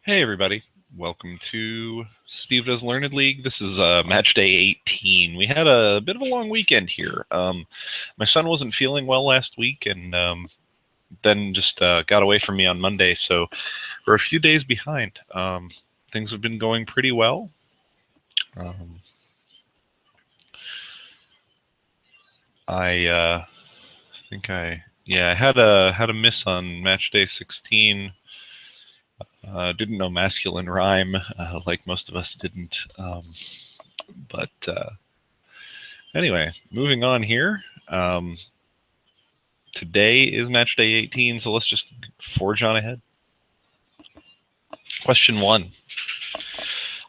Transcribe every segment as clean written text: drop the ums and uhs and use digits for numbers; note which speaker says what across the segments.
Speaker 1: Hey everybody, welcome to Steve Does Learned League. This is match day 18. We had a bit of a long weekend here. My son wasn't feeling well last week and then just got away from me on Monday, so we're a few days behind. Things have been going pretty well. I think I had a miss on match day 16. Didn't know masculine rhyme, like most of us didn't. But anyway, moving on here. Today is match day 18, so let's just forge on ahead. Question 1.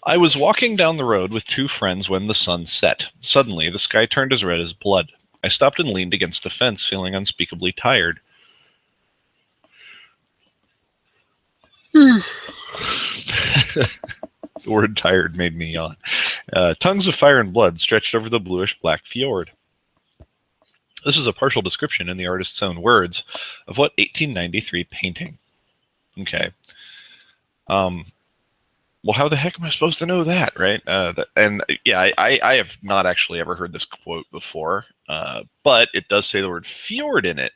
Speaker 1: I was walking down the road with two friends when the sun set. Suddenly, the sky turned as red as blood. I stopped and leaned against the fence, feeling unspeakably tired. The word tired made me yawn. Tongues of fire and blood stretched over the bluish-black fjord. This is a partial description in the artist's own words of what 1893 painting. Okay. Well, how the heck am I supposed to know that, right? I have not actually ever heard this quote before, but it does say the word fjord in it.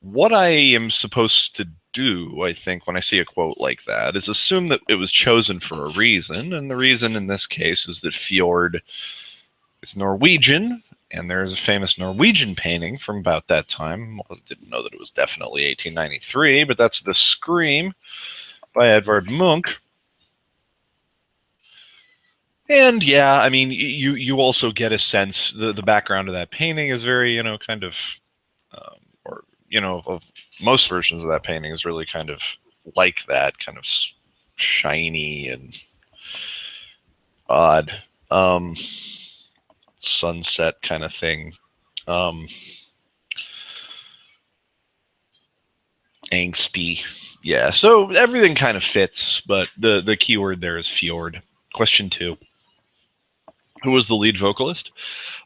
Speaker 1: What I am supposed to do, I think, when I see a quote like that is assume that it was chosen for a reason, and the reason in this case is that fjord is Norwegian, and there's a famous Norwegian painting from about that time. I didn't know that it was definitely 1893, but that's The Scream by Edvard Munch. And yeah, I mean, you also get a sense, the background of that painting is very, kind of, of most versions of that painting is really kind of like that, kind of shiny and odd. Sunset kind of thing. Angsty. Yeah, so everything kind of fits, but the key word there is fjord. Question 2. Who was the lead vocalist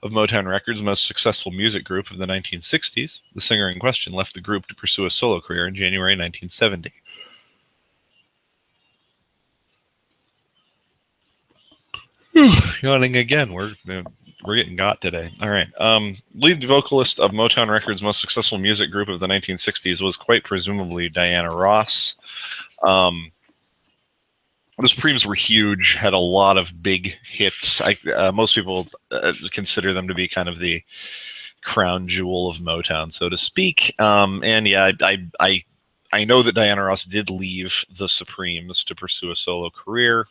Speaker 1: of Motown Records' most successful music group of the 1960s? The singer in question left the group to pursue a solo career in January 1970. Yawning again. We're getting got today. All right. Lead vocalist of Motown Records' most successful music group of the 1960s was quite presumably Diana Ross. The Supremes were huge, had a lot of big hits. Most people consider them to be kind of the crown jewel of Motown, so to speak. And yeah, I know that Diana Ross did leave the Supremes to pursue a solo career,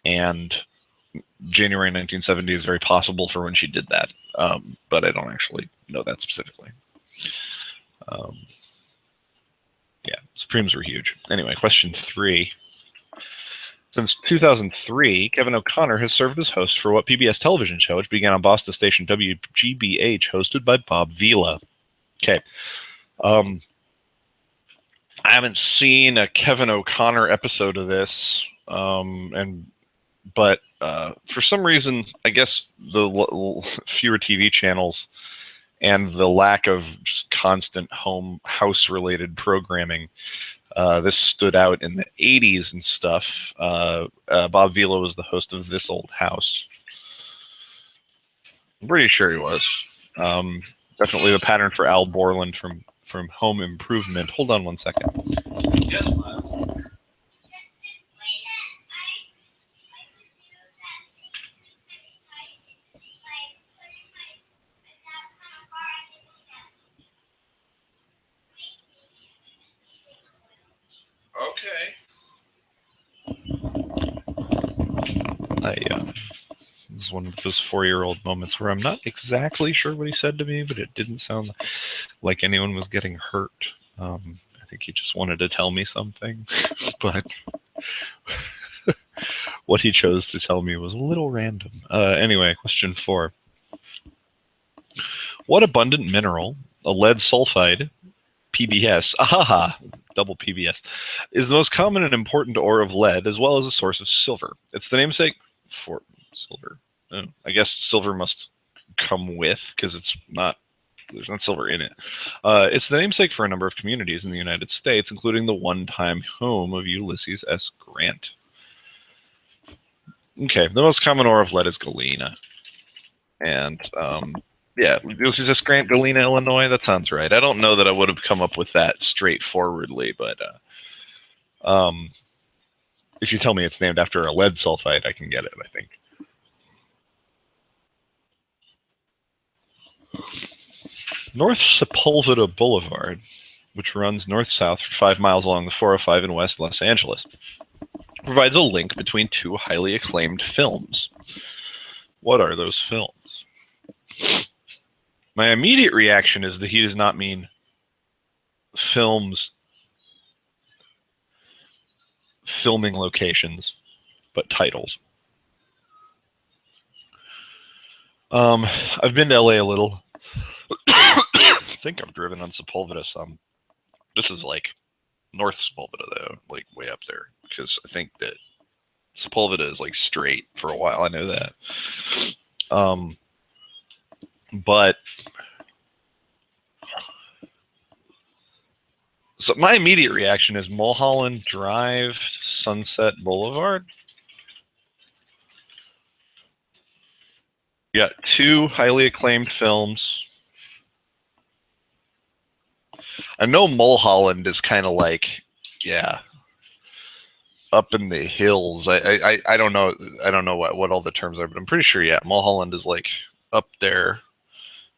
Speaker 1: and January 1970 is very possible for when she did that, but I don't actually know that specifically. Yeah, Supremes were huge. Anyway, question 3. Since 2003, Kevin O'Connor has served as host for what PBS television show, which began on Boston station WGBH, hosted by Bob Vila? Okay. I haven't seen a Kevin O'Connor episode of this, but for some reason, I guess the fewer TV channels and the lack of just constant house-related programming, this stood out in the 80s and stuff. Bob Vila was the host of This Old House. I'm pretty sure he was. Definitely the pattern for Al Borland from Home Improvement. Hold on one second. Yes, Miles. This is one of those 4-year-old moments where I'm not exactly sure what he said to me, but it didn't sound like anyone was getting hurt. I think he just wanted to tell me something, but what he chose to tell me was a little random. Anyway, question 4. What abundant mineral, a lead sulfide, PBS, double PBS, is the most common and important ore of lead, as well as a source of silver? It's the namesake for silver. Oh, I guess silver must come with, because it's not There's not silver in it. It's the namesake for a number of communities in the United States, including the one-time home of Ulysses S. Grant. Okay, the most common ore of lead is galena. And yeah, Ulysses S. Grant, Galena, Illinois. That sounds right. I don't know that I would have come up with that straightforwardly, but if you tell me it's named after a lead sulfide, I can get it, I think. North Sepulveda Boulevard, which runs north-south for 5 miles along the 405 in West Los Angeles, provides a link between two highly acclaimed films. What are those films? My immediate reaction is that he does not mean films, filming locations, but titles. I've been to LA a little. I think I've driven on Sepulveda some. This is like North Sepulveda, though, like way up there, because I think that Sepulveda is like straight for a while. I know that. But so my immediate reaction is Mulholland Drive, Sunset Boulevard. You got two highly acclaimed films. I know Mulholland is kind of like, yeah, up in the hills. I don't know. I don't know what all the terms are, but I'm pretty sure, yeah, Mulholland is like up there.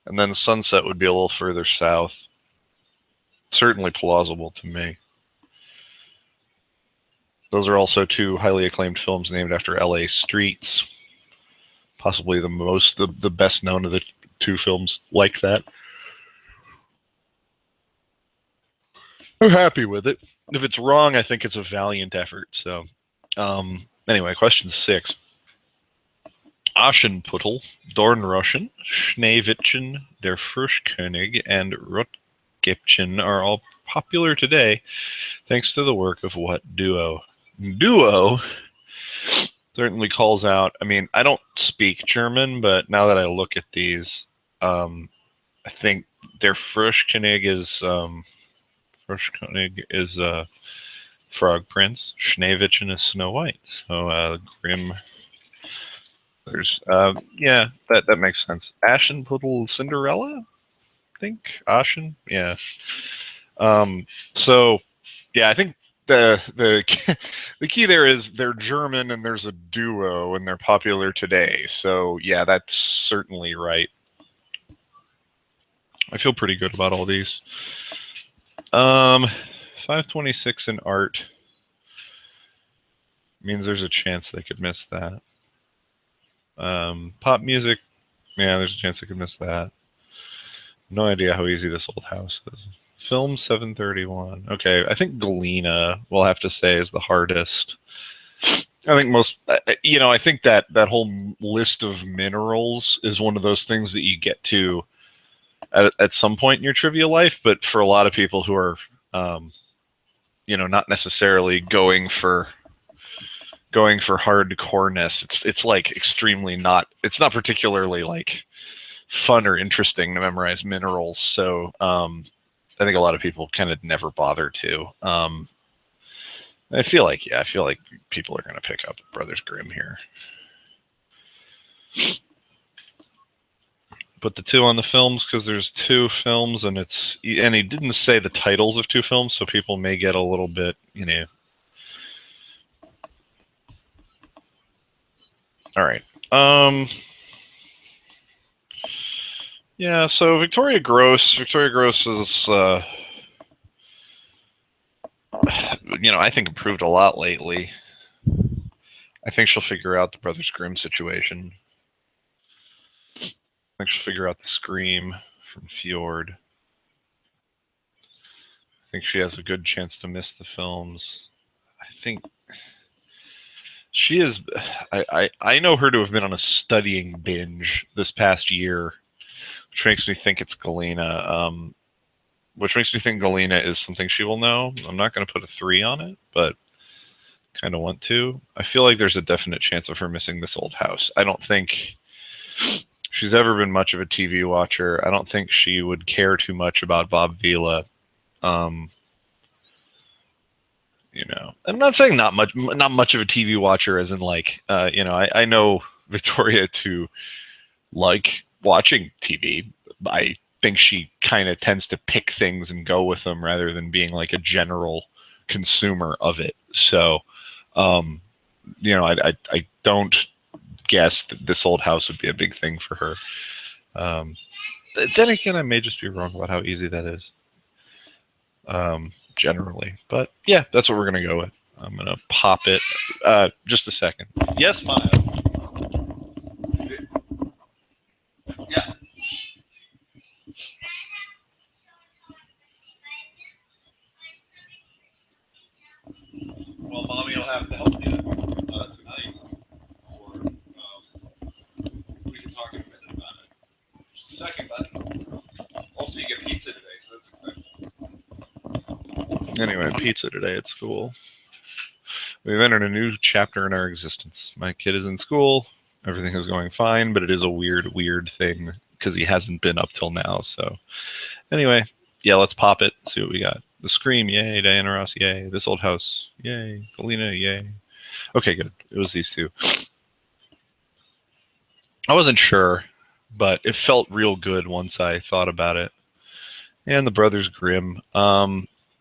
Speaker 1: And then Sunset would be a little further south. Certainly plausible to me. Those are also two highly acclaimed films named after LA streets. Possibly the best known of the two films like that. I'm happy with it. If it's wrong, I think it's a valiant effort. So, anyway, question 6. Aschenputtel, Dornroschen, Schneewittchen, Der Frischkönig, and Rotkäppchen are all popular today thanks to the work of what duo? Duo certainly calls out. I mean, I don't speak German, but now that I look at these, I think Der Frischkönig is Frog Prince. Schneewittchen is Snow White. So Grimm. There's yeah, that makes sense. Aschenputtel Cinderella, I think. Aschen, yeah. So yeah, I think the the key there is they're German and there's a duo and they're popular today. So yeah, that's certainly right. I feel pretty good about all these. 526 in art means there's a chance they could miss that. Pop music, yeah, there's a chance I could miss that. No idea how easy this old house is. Film 731. Okay, I think Galena, we'll have to say, is the hardest. I think most, I think that whole list of minerals is one of those things that you get to at some point in your trivia life, but for a lot of people who are, not necessarily going for hardcoreness, it's like extremely not. It's not particularly like fun or interesting to memorize minerals. So I think a lot of people kind of never bother to. I feel like people are going to pick up Brothers Grimm here. Put the 2 on the films because there's 2 films, and he didn't say the titles of 2 films, so people may get a little bit, All right. Yeah, so Victoria Gross is, I think improved a lot lately. I think she'll figure out the Brothers Grimm situation. I think she'll figure out the Scream from Fjord. I think she has a good chance to miss the films. I think she is. I know her to have been on a studying binge this past year, which makes me think it's Galena. Which makes me think Galena is something she will know. I'm not going to put a 3 on it, but kind of want to. I feel like there's a definite chance of her missing this old house. I don't think she's ever been much of a TV watcher. I don't think she would care too much about Bob Vila. You know, I'm not saying not much of a TV watcher, as in like, you know, I know Victoria to like watching TV. I think she kind of tends to pick things and go with them rather than being like a general consumer of it. So, you know, I don't guess that This Old House would be a big thing for her. Then again, I may just be wrong about how easy that is. Generally, but yeah, that's what we're gonna go with. I'm gonna pop it. Just a second. Yes, Maya. Yeah. Well, mommy will have to help you tonight, or we can talk in a minute about it. Just a second, bud. Also, you get pizza today, so that's exciting. Anyway, pizza today at school. We've entered a new chapter in our existence. My kid is in school. Everything is going fine, but it is a weird thing because he hasn't been up till now. So anyway, yeah, let's pop it. See what we got. The Scream, yay. Diana Ross, yay. This Old House, yay. Galena, yay. Okay, good. It was these two. I wasn't sure, but it felt real good once I thought about it. And the Brothers Grimm.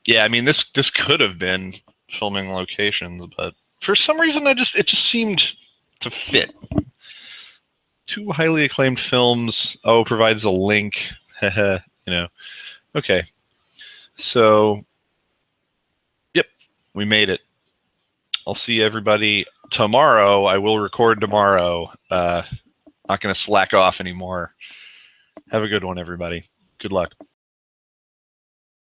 Speaker 1: Yeah, I mean, this could have been filming locations, but for some reason, it just seemed to fit. Two highly acclaimed films. Oh, provides a link. You know. Okay. So, yep, we made it. I'll see everybody tomorrow. I will record tomorrow. Not going to slack off anymore. Have a good one, everybody. Good luck.